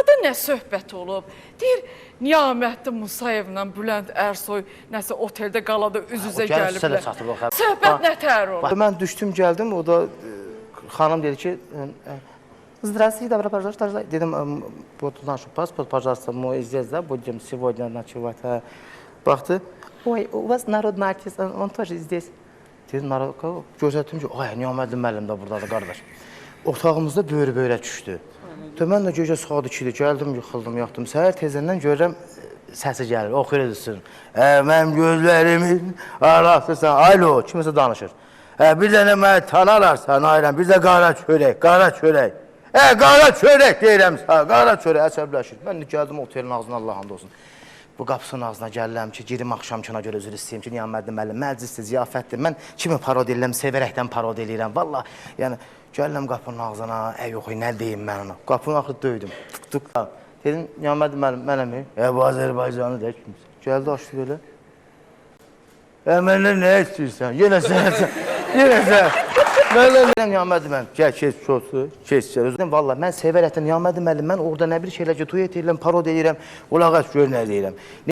Orada nə söhbət olub? Deyir, Niyamətli Musayevlə Bülent Ərsoy nəsə oteldə qalada üz-üzə gəliblər. Söhbət nətər olub? Mən düşdüm, gəldim, o da xanım dedi ki, Здравствуйте, добро пожаловать. Dedim, вот наш паспорт, пожалуйста, мы здесь, да, будем сегодня ночевать. Baxdı, ой, у вас народный артист, он тоже здесь. Dedim, gözlədim ki, ay, Niyamətli müəllim də buradadır, qardaş. Otağımızda böyrə düşdü. Mən də gecə saat 2-dir, gəldim, yıxıldım, yatdım. Səhər tezəndən görürəm, səsi gəlir, oxuyur edilsin. Mənim gözlərimin arasısan, alo, kimisə danışır. Bir dənə məni tanararsan, ayrəm, bir də qara çörək, qara çörək. Qara çörək deyirəm sağ, qara çörək, əsəbləşir. Mən də gəldim otelin ağzına, Allah hamd olsun. Bu qapısının ağzına gəlirəm ki, girim axşamkına görə üzr istəyim ki, Niyamətli müəllim, məclisdir, ziyafətdir. Mən kimi parod edirəm, sevərəkdən parod edirəm. Valla, yəni, gəlirəm qapının ağzına, yox, nə deyim mən ona. Qapının axı döydüm, tık-tık. Dedim, Niyamətli müəllim, mənəmi? Bu Azərbaycanı deyək kimsə. Gəldi, açdı belə. Məndən nə istəyirsən? Yenə sən. Mən Niyamətli müəllim, gəl, keç, keç. Valla, mən sevərəkdən Niyamətli müəllim, mən orada nə bir şeylər ki, tuyet edirəm, parod edirəm, qulaq aç, gör nə deyirəm.